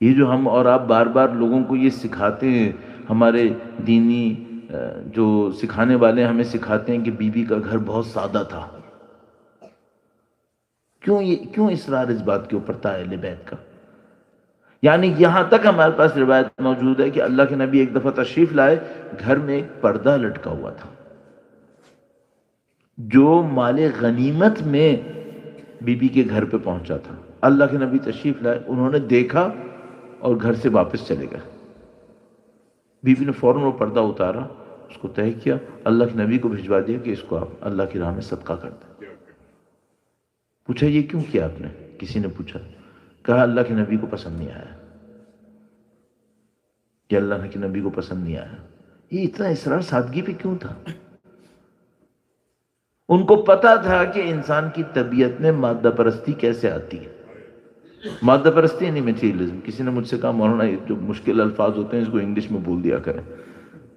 یہ جو ہم اور آپ بار بار لوگوں کو یہ سکھاتے ہیں، ہمارے دینی جو سکھانے والے ہمیں سکھاتے ہیں کہ بی بی کا گھر بہت سادہ تھا، کیوں اصرار اس بات کے اوپر تھا اہل بیت کا؟ یعنی یہاں تک ہمارے پاس روایت موجود ہے کہ اللہ کے نبی ایک دفعہ تشریف لائے، گھر میں ایک پردہ لٹکا ہوا تھا جو مال غنیمت میں بی بی کے گھر پہ پہنچا تھا۔ اللہ کے نبی تشریف لائے، انہوں نے دیکھا اور گھر سے واپس چلے گئے۔ بی بی نے فوراً وہ پردہ اتارا، اس کو طے کیا، اللہ کے نبی کو بھجوا دیا کہ اس کو آپ اللہ کی راہ میں صدقہ کر دیں۔ پوچھا یہ کیوں کیا آپ نے؟ کسی نے پوچھا، کہا اللہ کے نبی کو پسند نہیں آیا، کہ اللہ کے نبی کو پسند نہیں آیا۔ یہ اتنا اصرار سادگی پہ کیوں تھا؟ ان کو پتا تھا کہ انسان کی طبیعت میں مادہ پرستی کیسے آتی ہے۔ مادہ پرستی نہیں میٹیریلزم۔ کسی نے مجھ سے کہا مولانا یہ جو مشکل الفاظ ہوتے ہیں اس کو انگلش میں بول دیا کریں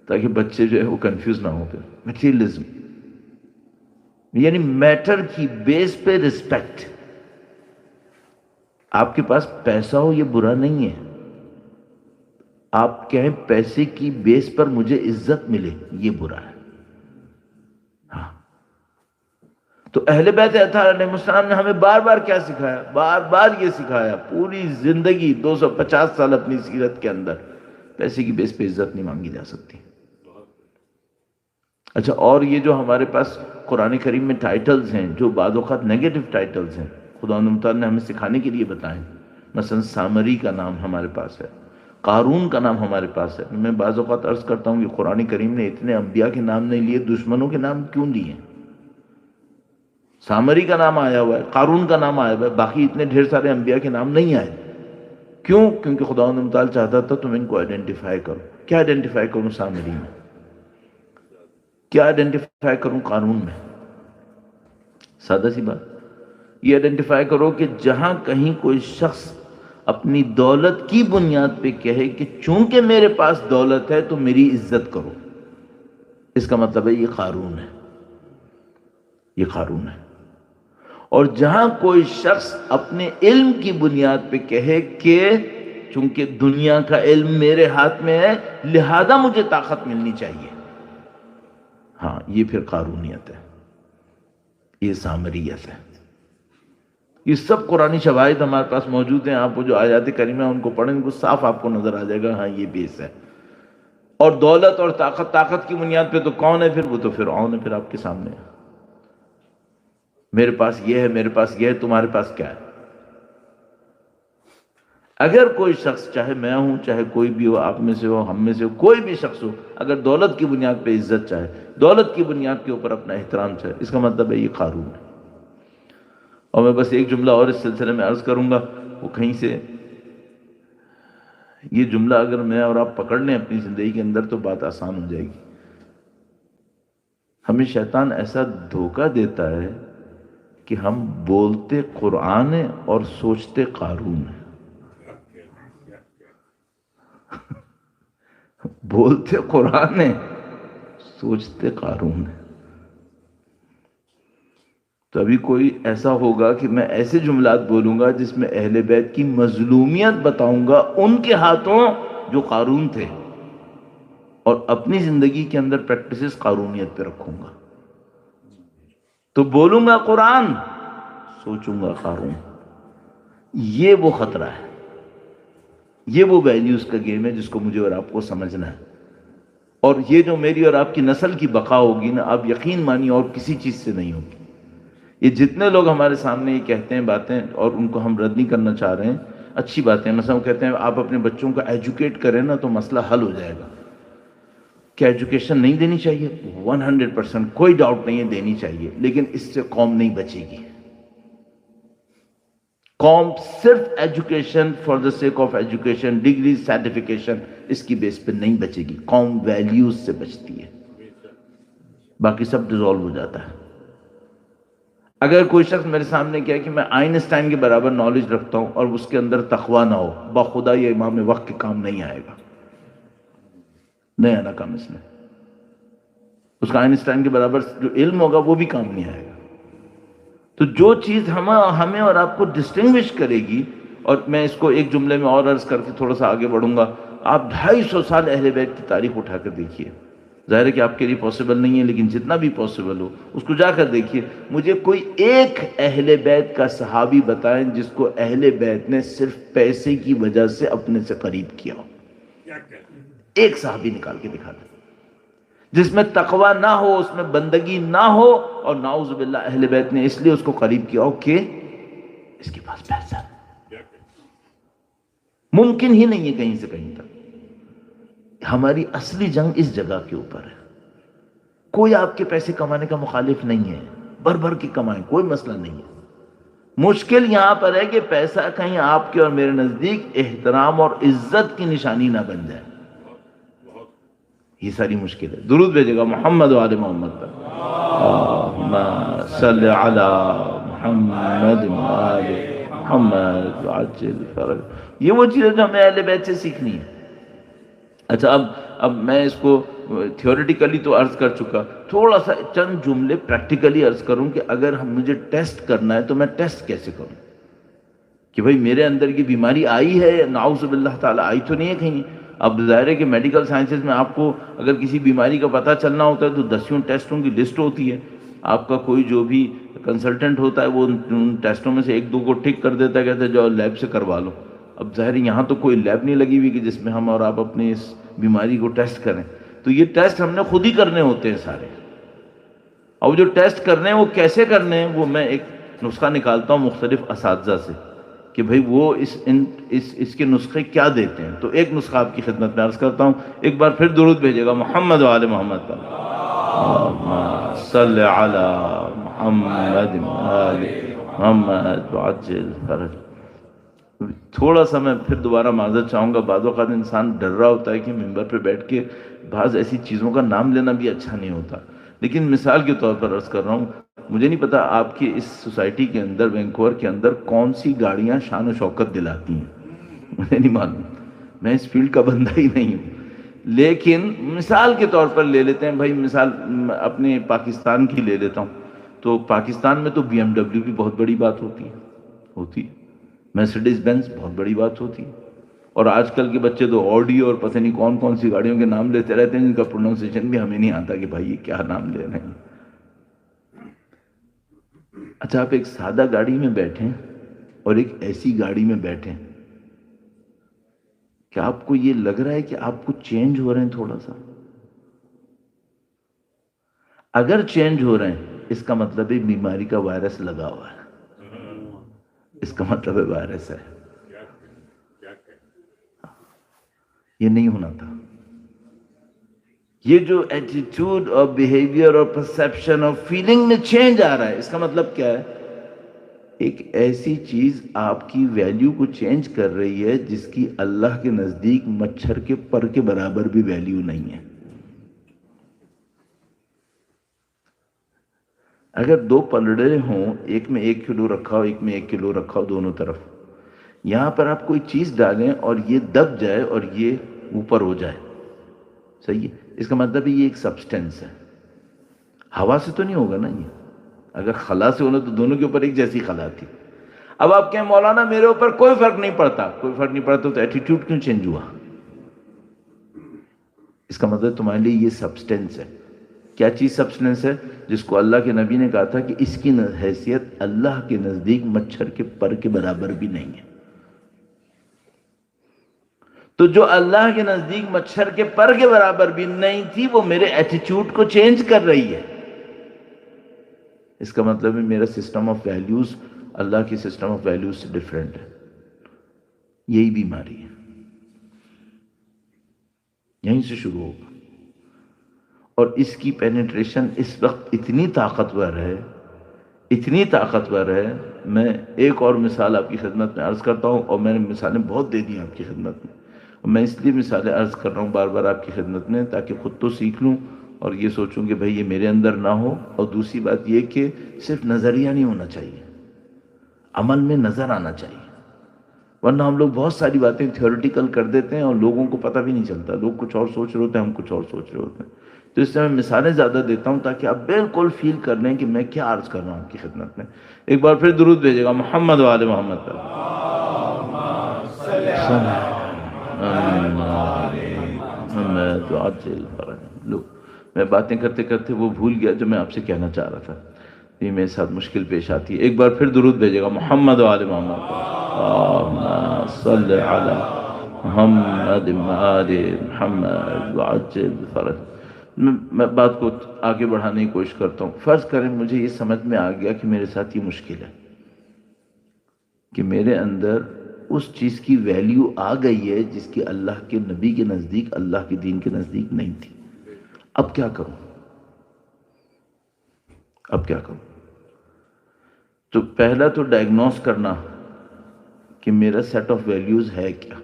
تاکہ بچے جو ہے وہ کنفیوز نہ ہو۔ پھر میٹیریلزم یعنی میٹر کی بیس پہ رسپیکٹ۔ آپ کے پاس پیسہ ہو یہ برا نہیں ہے، آپ کہیں پیسے کی بیس پر مجھے عزت ملے یہ برا ہے۔ ہاں تو اہل بیت اطہار علیہ السلام نے ہمیں بار بار کیا سکھایا؟ بار بار یہ سکھایا، پوری زندگی 250 سال اپنی سیرت کے اندر پیسے کی بیس پہ عزت نہیں مانگی جا سکتی۔ اچھا، اور یہ جو ہمارے پاس قرآن کریم میں ٹائٹلز ہیں جو بعض اوقات نیگیٹو ٹائٹلز ہیں، خدا متعال نے ہمیں سکھانے کے لیے بتائیں۔ مثلا سامری کا نام ہمارے پاس ہے، قارون کا نام ہمارے پاس ہے۔ میں بعض اوقات عرض کرتا ہوں کہ قرآن کریم نے اتنے انبیاء کے نام نہیں لیے، دشمنوں کے نام کیوں لیے؟ سامری کا نام آیا ہوا ہے، قارون کا نام آیا ہوا ہے، باقی اتنے ڈھیر سارے انبیاء کے نام نہیں آئے۔ کیوں؟ کیونکہ خدا متعال چاہتا تھا تم ان کو آئیڈینٹیفائی کرو۔ کیا آئیڈینٹیفائی کروں سامری میں؟ کیا آئیڈینٹیفائی کروں قارون میں؟ سادہ سی بات، یہ آئیڈینٹیفائی کرو کہ جہاں کہیں کوئی شخص اپنی دولت کی بنیاد پہ کہے کہ چونکہ میرے پاس دولت ہے تو میری عزت کرو، اس کا مطلب ہے یہ قارون ہے، یہ قارون ہے۔ اور جہاں کوئی شخص اپنے علم کی بنیاد پہ کہے کہ چونکہ دنیا کا علم میرے ہاتھ میں ہے لہذا مجھے طاقت ملنی چاہیے، ہاں یہ پھر قارونیت ہے، یہ سامریت ہے۔ یہ سب قرآنی شواہد ہمارے پاس موجود ہیں، آپ وہ جو آیات کریمہ ان کو پڑھیں گے صاف آپ کو نظر آ جائے گا، ہاں یہ بیس ہے۔ اور دولت اور طاقت کی بنیاد پہ تو کون ہے پھر؟ وہ تو فرعون ہے، پھر آپ کے سامنے ہے۔ میرے پاس یہ ہے، میرے پاس یہ ہے، تمہارے پاس کیا ہے؟ اگر کوئی شخص، چاہے میں ہوں چاہے کوئی بھی ہو، آپ میں سے ہو ہم میں سے ہو، کوئی بھی شخص ہو، اگر دولت کی بنیاد پہ عزت چاہے، دولت کی بنیاد کے اوپر اپنا احترام چاہے، اس کا مطلب ہے یہ قارون ہے۔ اور میں بس ایک جملہ اور اس سلسلے میں عرض کروں گا، وہ کہیں سے یہ جملہ اگر میں اور آپ پکڑ لیں اپنی زندگی کے اندر تو بات آسان ہو جائے گی۔ ہمیں شیطان ایسا دھوکہ دیتا ہے کہ ہم بولتے قرآن ہیں اور سوچتے قارون ہیں۔ بولتے قرآن ہیں سوچتے قارون ہیں۔ تو ابھی کوئی ایسا ہوگا کہ میں ایسے جملات بولوں گا جس میں اہل بیت کی مظلومیت بتاؤں گا ان کے ہاتھوں جو قارون تھے، اور اپنی زندگی کے اندر پریکٹسز قارونیت پہ رکھوں گا۔ تو بولوں گا قرآن، سوچوں گا قارون۔ یہ وہ خطرہ ہے، یہ وہ ویلیوز کا گیم ہے جس کو مجھے اور آپ کو سمجھنا ہے۔ اور یہ جو میری اور آپ کی نسل کی بقا ہوگی نا، آپ یقین مانی اور کسی چیز سے نہیں ہوگی۔ یہ جتنے لوگ ہمارے سامنے یہ کہتے ہیں باتیں اور ان کو ہم رد نہیں کرنا چاہ رہے ہیں، اچھی باتیں، مثلا وہ کہتے ہیں آپ اپنے بچوں کو ایجوکیٹ کریں نا تو مسئلہ حل ہو جائے گا۔ کیا ایجوکیشن نہیں دینی چاہیے؟ 100% کوئی ڈاؤٹ نہیں ہے، دینی چاہیے، لیکن اس سے قوم نہیں بچے گی۔ قوم صرف education for the sake of education, degree, certification, اس کی بیس پہ نہیں بچے گی۔ قوم ویلیوز سے بچتی ہے، باقی سب ڈیزالو ہو جاتا ہے۔ اگر کوئی شخص میرے سامنے کہے کہ میں آئنسٹائن کے برابر نالج رکھتا ہوں اور اس کے اندر تقوی نہ ہو، بخدا یہ امام وقت کے کام نہیں آئے گا، نہیں آنا کام اس میں۔ اس کا آئنسٹائن کے برابر جو علم ہوگا وہ بھی کام نہیں آئے گا۔ تو جو چیز ہمیں اور آپ کو ڈسٹنگوش کرے گی اور میں اس کو ایک جملے میں اور عرض کر کے تھوڑا سا آگے بڑھوں گا. آپ 250 سال اہل بیت کی تاریخ اٹھا کر دیکھیے. ظاہر ہے کہ آپ کے لیے پاسبل نہیں ہے، لیکن جتنا بھی پاسبل ہو اس کو جا کر دیکھیے. مجھے کوئی ایک اہل بیت کا صحابی بتائیں جس کو اہل بیت نے صرف پیسے کی وجہ سے اپنے سے قریب کیا ہو. ایک صحابی نکال کے دکھا دیں جس میں تقوی نہ ہو، اس میں بندگی نہ ہو، اور نعوذ باللہ اہل بیت نے اس لیے اس کو قریب کیا ہو کہ اس کے پاس پیسہ. ممکن ہی نہیں ہے کہیں سے کہیں تک. ہماری اصلی جنگ اس جگہ کے اوپر ہے. کوئی آپ کے پیسے کمانے کا مخالف نہیں ہے، بھر بھر کے کمائیں، کوئی مسئلہ نہیں ہے. مشکل یہاں پر ہے کہ پیسہ کہیں آپ کے اور میرے نزدیک احترام اور عزت کی نشانی نہ بن جائے. یہ ساری مشکل ہے. درود بھیجے گا محمد و آل محمد پر. اللہم صلی علی محمد و آل محمد وعجل فرج. یہ وہ چیزیں جو ہمیں اہل بیت سے سیکھنی ہے. اچھا اب میں اس کو تھیوریٹیکلی تو عرض کر چکا، تھوڑا سا چند جملے پریکٹیکلی عرض کروں کہ اگر مجھے ٹیسٹ کرنا ہے تو میں ٹیسٹ کیسے کروں کہ بھئی میرے اندر کی بیماری آئی ہے، نعوذ باللہ تعالیٰ آئی تو نہیں ہے کہیں. اب ظاہر ہے کہ میڈیکل سائنسز میں آپ کو اگر کسی بیماری کا پتہ چلنا ہوتا ہے تو 10 ٹیسٹوں کی لسٹ ہوتی ہے. آپ کا کوئی جو بھی کنسلٹنٹ ہوتا ہے وہ ان ٹیسٹوں میں سے 1-2 کو ٹک کر دیتا ہے، کہتا ہے جاؤ لیب سے کروا لو. اب ظاہر ہے یہاں تو کوئی لیب نہیں لگی ہوئی کہ جس میں ہم اور آپ اپنے اس بیماری کو ٹیسٹ کریں. تو یہ ٹیسٹ ہم نے خود ہی کرنے ہوتے ہیں سارے. اور جو ٹیسٹ کرنے ہیں وہ کیسے کرنے ہیں، وہ میں ایک نسخہ نکالتا ہوں مختلف اساتذہ سے کہ بھئی وہ اس کے نسخے کیا دیتے ہیں. تو ایک نسخہ آپ کی خدمت میں عرض کرتا ہوں. ایک بار پھر درود بھیجے گا محمد و آل محمد پر. اللہم صلی علی محمد و آل محمد وعجل فرج. تھوڑا سا میں پھر دوبارہ معذرت چاہوں گا. بعض اوقات انسان ڈر رہا ہوتا ہے کہ ممبر پہ بیٹھ کے بعض ایسی چیزوں کا نام لینا بھی اچھا نہیں ہوتا، لیکن مثال کے طور پر عرض کر رہا ہوں. مجھے نہیں پتا آپ کی اس سوسائٹی کے اندر، وینکوور کے اندر، کون سی گاڑیاں شان و شوکت دلاتی ہیں، مجھے نہیں معلوم. میں اس فیلڈ کا بندہ ہی نہیں ہوں، لیکن مثال کے طور پر لے لیتے ہیں. بھائی مثال اپنے پاکستان کی لے لیتا ہوں. تو پاکستان میں تو BMW بھی بہت بڑی بات ہوتی، مرسیڈیز بینز بہت بڑی بات ہوتی، اور آج کل کے بچے تو آڈی اور پتہ نہیں کون کون سی گاڑیوں کے نام لیتے رہتے ہیں جن کا پروننسیشن بھی ہمیں نہیں آتا کہ بھائی یہ کیا نام لے رہے ہیں. اچھا آپ ایک سادہ گاڑی میں بیٹھیں اور ایک ایسی گاڑی میں بیٹھیں، کیا آپ کو یہ لگ رہا ہے کہ آپ کو چینج ہو رہے ہیں تھوڑا سا؟ اگر چینج ہو رہے ہیں اس کا مطلب ہے بیماری کا وائرس لگا ہوا ہے. اس کا مطلب ہے وائرس ہے. یہ نہیں ہونا تھا. یہ جو ایٹیٹیوڈ اور بیہیویئر اور پرسیپشن اور فیلنگ میں چینج آ رہا ہے، اس کا مطلب کیا ہے؟ ایک ایسی چیز آپ کی ویلیو کو چینج کر رہی ہے جس کی اللہ کے نزدیک مچھر کے پر کے برابر بھی ویلیو نہیں ہے. اگر 2 پلڑے ہوں، ایک میں 1 کلو رکھا ہو، ایک میں 1 کلو رکھا ہو، دونوں طرف، یہاں پر آپ کوئی چیز ڈالیں اور یہ دب جائے اور یہ اوپر ہو جائے، صحیح ہے؟ اس کا مطلب یہ ایک سبسٹینس ہے. ہوا سے تو نہیں ہوگا نا. یہ اگر خلا سے ہونا تو دونوں کے اوپر ایک جیسی خلا تھی. اب آپ کہیں مولانا میرے اوپر کوئی فرق نہیں پڑتا. کوئی فرق نہیں پڑتا تو ایٹیٹیوڈ کیوں چینج ہوا؟ اس کا مطلب تمہارے لیے یہ سبسٹینس ہے. کیا چیز سبسٹینس ہے؟ جس کو اللہ کے نبی نے کہا تھا کہ اس کی حیثیت اللہ کے نزدیک مچھر کے پر کے برابر بھی نہیں ہے. تو جو اللہ کے نزدیک مچھر کے پر کے برابر بھی نہیں تھی وہ میرے ایٹیٹیوڈ کو چینج کر رہی ہے. اس کا مطلب ہے میرا سسٹم آف ویلیوز اللہ کی سسٹم آف ویلیوز سے ڈیفرنٹ ہے. یہی بیماری ہے. یہیں سے شروع ہوگا. اور اس کی پینیٹریشن اس وقت اتنی طاقتور ہے. میں ایک اور مثال آپ کی خدمت میں عرض کرتا ہوں، اور میں نے مثالیں بہت دے دی آپ کی خدمت میں. میں اس لیے مثالیں عرض کر رہا ہوں بار بار آپ کی خدمت میں تاکہ خود تو سیکھ لوں اور یہ سوچوں کہ بھئی یہ میرے اندر نہ ہو. اور دوسری بات یہ کہ صرف نظریہ نہیں ہونا چاہیے، عمل میں نظر آنا چاہیے. ورنہ ہم لوگ بہت ساری باتیں تھیوریٹیکل کر دیتے ہیں اور لوگوں کو پتہ بھی نہیں چلتا. لوگ کچھ اور سوچ رہے ہوتے ہیں، ہم کچھ اور سوچ رہے ہوتے ہیں. تو اس سے میں مثالیں زیادہ دیتا ہوں تاکہ آپ بالکل فیل کر لیں کہ میں کیا عرض کر رہا ہوں آپ کی خدمت میں. ایک بار پھر درود بھیجے گا محمد و آل محمد پر. محمد عاجل فرج. لو میں باتیں کرتے کرتے وہ بھول گیا جو میں آپ سے کہنا چاہ رہا تھا. یہ میرے ساتھ مشکل پیش آتی ہے. ایک بار پھر درود بھیجے گا محمد و آل محمد. اللہم صلی علی محمد آل محمد وعجل فرج. میں بات کو آگے بڑھانے کی کوشش کرتا ہوں. فرض کریں مجھے یہ سمجھ میں آ گیا کہ میرے ساتھ یہ مشکل ہے کہ میرے اندر اس چیز کی ویلیو آ گئی ہے جس کی اللہ کے نبی کے نزدیک، اللہ کے دین کے نزدیک نہیں تھی. اب کیا کروں؟ اب کیا کروں؟ تو پہلا تو ڈائگنوز کرنا کہ میرا سیٹ آف ویلیوز ہے کیا.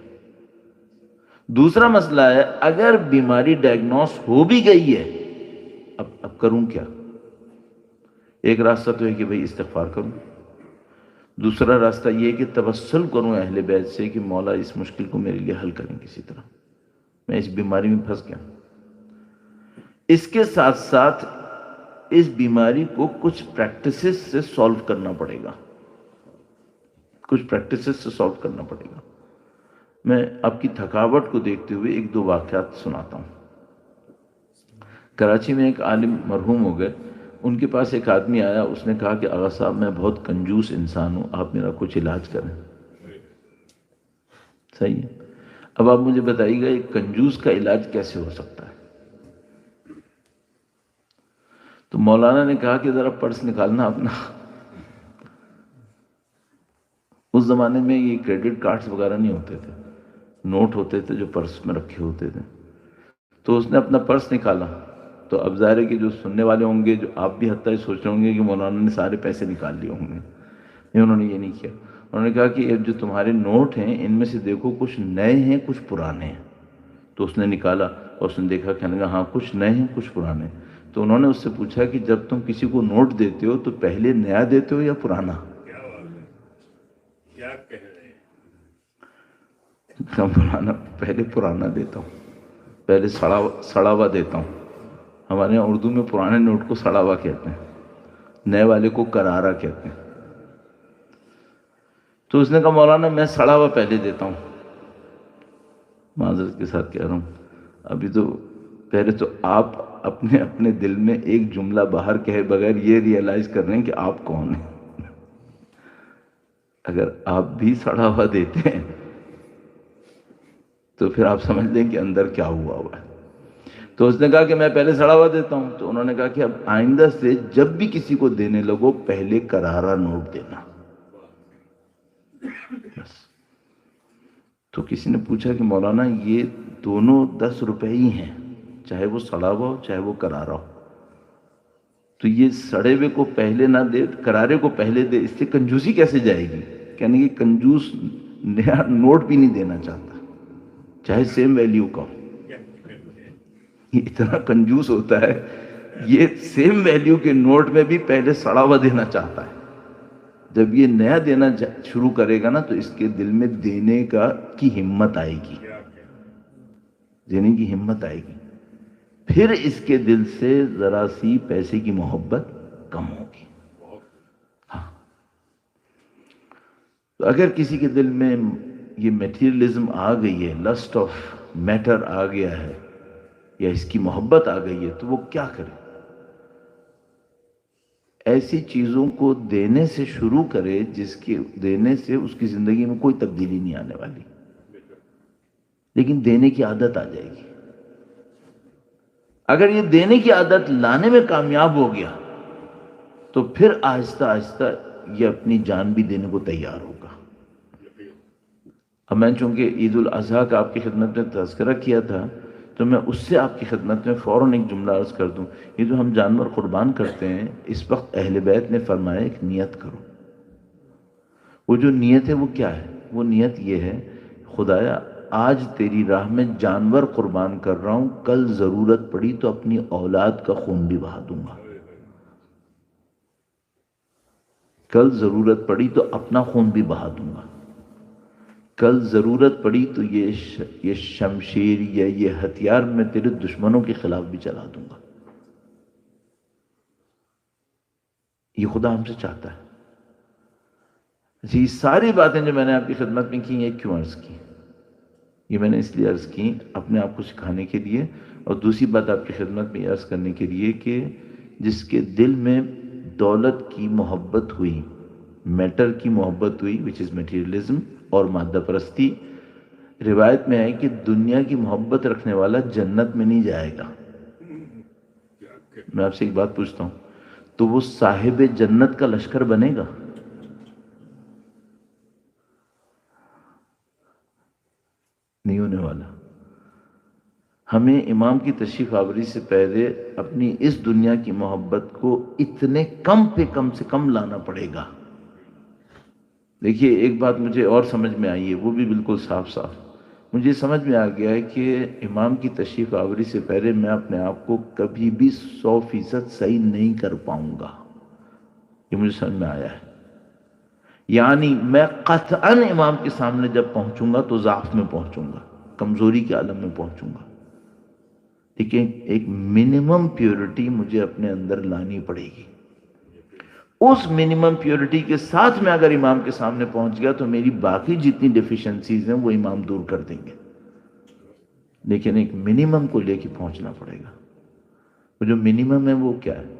دوسرا مسئلہ ہے اگر بیماری ڈائگنوز ہو بھی گئی ہے اب کروں کیا. ایک راستہ تو ہے کہ بھئی استغفار کروں. دوسرا راستہ یہ کہ توسل کروں اہل بیت سے کہ مولا اس مشکل کو میرے لیے حل کریں کسی طرح، میں اس بیماری میں پھنس گیا. اس کے ساتھ ساتھ اس بیماری کو کچھ پریکٹسز سے سالو کرنا پڑے گا. کچھ پریکٹسز سے سالو کرنا پڑے گا. میں آپ کی تھکاوٹ کو دیکھتے ہوئے ایک دو واقعات سناتا ہوں. کراچی میں ایک عالم مرحوم ہو گئے. ان کے پاس ایک آدمی آیا. اس نے کہا کہ آغا صاحب میں بہت کنجوس انسان ہوں، آپ میرا کچھ علاج کریں. صحیح ہے. اب آپ مجھے بتائیے گا ایک کنجوس کا علاج کیسے ہو سکتا ہے؟ تو مولانا نے کہا کہ ذرا پرس نکالنا اپنا. اس زمانے میں یہ کریڈٹ کارڈز وغیرہ نہیں ہوتے تھے، نوٹ ہوتے تھے جو پرس میں رکھے ہوتے تھے. تو اس نے اپنا پرس نکالا. تو اب ظاہر ہے کہ جو سننے والے ہوں گے، جو آپ بھی حتیٰ سوچ رہے ہوں گے کہ مولانا نے سارے پیسے نکال لیے ہوں گے. نہیں، انہوں نے یہ نہیں کیا. انہوں نے کہا کہ یہ جو تمہارے نوٹ ہیں ان میں سے دیکھو کچھ نئے ہیں کچھ پرانے ہیں. تو اس نے نکالا اور اس نے دیکھا، کہنے لگا ہاں کچھ نئے ہیں کچھ پرانے. تو انہوں نے اس سے پوچھا کہ جب تم کسی کو نوٹ دیتے ہو تو پہلے نیا دیتے ہو یا پرانا؟ پرانا. پہلے پرانا دیتا ہوں، پہلے سڑا ہوا دیتا ہوں. ہمارے یہاں اردو میں پرانے نوٹ کو سڑا ہوا کہتے ہیں، نئے والے کو کرارا کہتے ہیں. تو اس نے کہا مولانا میں سڑا ہوا پہلے دیتا ہوں. معذرت کے ساتھ کہہ رہا ہوں، ابھی تو پہلے تو آپ اپنے دل میں ایک جملہ باہر کہے بغیر یہ ریئلائز کر رہے ہیں کہ آپ کون ہیں. اگر آپ بھی سڑا ہوا دیتے ہیں تو پھر آپ سمجھ لیں کہ اندر کیا ہوا ہے. تو اس نے کہا کہ میں پہلے سڑا ہوا دیتا ہوں. تو انہوں نے کہا کہ اب آئندہ سے جب بھی کسی کو دینے لگو پہلے کرارا نوٹ دینا. بس. تو کسی نے پوچھا کہ مولانا یہ دونوں 10 روپے ہی ہیں، چاہے وہ سڑا ہوا ہو چاہے وہ کرارا ہو، تو یہ سڑے ہوئے کو پہلے نہ دے کرارے کو پہلے دے، اس سے کنجوسی کیسے جائے گی؟ کہنے کہ کنجوس نیا نوٹ بھی نہیں دینا چاہتا چاہے سیم ویلیو کا ہو. یہ اتنا کنجوس ہوتا ہے، یہ سیم ویلیو کے نوٹ میں بھی پہلے سڑا ہوا دینا چاہتا ہے. جب یہ نیا دینا شروع کرے گا نا تو اس کے دل میں دینے کی ہمت آئے گی، دینے کی ہمت آئے گی. پھر اس کے دل سے ذرا سی پیسے کی محبت کم ہوگی. ہاں. تو اگر کسی کے دل میں یہ میٹیریلزم آ گئی ہے، لسٹ آف میٹر آ گیا ہے، یا اس کی محبت آ گئی ہے، تو وہ کیا کرے؟ ایسی چیزوں کو دینے سے شروع کرے جس کے دینے سے اس کی زندگی میں کوئی تبدیلی نہیں آنے والی، لیکن دینے کی عادت آ جائے گی. اگر یہ دینے کی عادت لانے میں کامیاب ہو گیا تو پھر آہستہ آہستہ یہ اپنی جان بھی دینے کو تیار ہوگا. اب میں چونکہ عید الاضحیٰ کا آپ کی خدمت میں تذکرہ کیا تھا تو میں اس سے آپ کی خدمت میں فوراً ایک جملہ عرض کر دوں. یہ جو ہم جانور قربان کرتے ہیں، اس وقت اہل بیت نے فرمایا ایک نیت کرو. وہ جو نیت ہے وہ کیا ہے؟ وہ نیت یہ ہے، خدایا آج تیری راہ میں جانور قربان کر رہا ہوں، کل ضرورت پڑی تو اپنی اولاد کا خون بھی بہا دوں گا. کل ضرورت پڑی تو اپنا خون بھی بہا دوں گا. کل ضرورت پڑی تو یہ شمشیر یا یہ ہتھیار میں تیرے دشمنوں کے خلاف بھی چلا دوں گا. یہ خدا ہم سے چاہتا ہے. یہ ساری باتیں جو میں نے آپ کی خدمت میں کی ہیں کیوں عرض کی؟ یہ میں نے اس لیے عرض کی اپنے آپ کو سکھانے کے لیے، اور دوسری بات آپ کی خدمت میں یہ عرض کرنے کے لیے کہ جس کے دل میں دولت کی محبت ہوئی، میٹر کی محبت ہوئی وچ از میٹیریلزم اور مادہ پرستی، روایت میں ہے کہ دنیا کی محبت رکھنے والا جنت میں نہیں جائے گا۔ میں آپ سے ایک بات پوچھتا ہوں، تو وہ صاحب جنت کا لشکر بنے گا؟ نہیں ہونے والا۔ ہمیں امام کی تشریف آوری سے پہلے اپنی اس دنیا کی محبت کو اتنے کم پہ کم سے کم لانا پڑے گا۔ دیکھیے ایک بات مجھے اور سمجھ میں آئی ہے، وہ بھی بالکل صاف صاف مجھے سمجھ میں آ گیا ہے کہ امام کی تشریف آوری سے پہلے میں اپنے آپ کو کبھی بھی 100% صحیح نہیں کر پاؤں گا، یہ مجھے سمجھ میں آیا ہے۔ یعنی میں قطعاً امام کے سامنے جب پہنچوں گا تو ضعف میں پہنچوں گا، کمزوری کے عالم میں پہنچوں گا، لیکن ایک منیمم پیورٹی مجھے اپنے اندر لانی پڑے گی۔ اس منیمم پیورٹی کے ساتھ میں اگر امام کے سامنے پہنچ گیا تو میری باقی جتنی ڈیفیشنسیز ہیں وہ امام دور کر دیں گے، لیکن ایک منیمم کو لے کے پہنچنا پڑے گا۔ وہ جو منیمم ہے وہ کیا ہے؟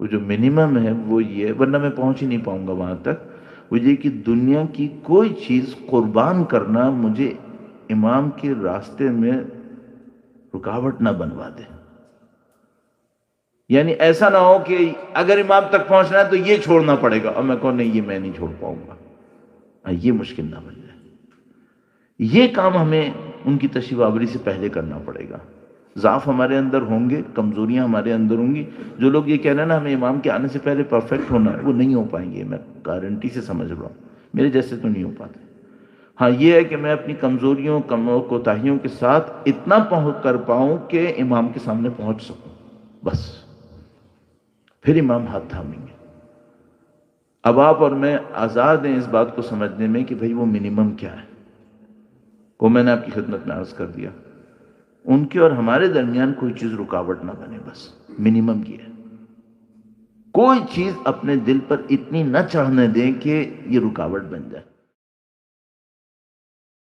وہ جو منیمم ہے وہ یہ، ورنہ میں پہنچ ہی نہیں پاؤں گا وہاں تک، وہ یہ کہ دنیا کی کوئی چیز قربان کرنا مجھے امام کے راستے میں رکاوٹ نہ بنوا دے۔ یعنی ایسا نہ ہو کہ اگر امام تک پہنچنا ہے تو یہ چھوڑنا پڑے گا، اور میں کہوں نہیں یہ میں نہیں چھوڑ پاؤں گا، یہ مشکل نہ بن جائے۔ یہ کام ہمیں ان کی تشریف آوری سے پہلے کرنا پڑے گا۔ ضعف ہمارے اندر ہوں گے، کمزوریاں ہمارے اندر ہوں گی۔ جو لوگ یہ کہہ رہے ہیں نا ہمیں امام کے آنے سے پہلے پرفیکٹ ہونا ہے، وہ نہیں ہو پائیں گے، میں گارنٹی سے سمجھ رہا ہوں، میرے جیسے تو نہیں ہو پاتے۔ ہاں یہ ہے کہ میں اپنی کمزوریوں کوتاہیوں کے ساتھ اتنا کر پاؤں کہ امام کے سامنے پہنچ سکوں، بس پھر امام ہاتھ تھامیں گے۔ اب آپ اور میں آزاد ہیں اس بات کو سمجھنے میں کہ بھئی وہ منیمم کیا ہے، وہ میں نے آپ کی خدمت میں عرض کر دیا۔ ان کے اور ہمارے درمیان کوئی چیز رکاوٹ نہ بنے، بس منیمم یہ ہے۔ کوئی چیز اپنے دل پر اتنی نہ چڑھنے دیں کہ یہ رکاوٹ بن جائے۔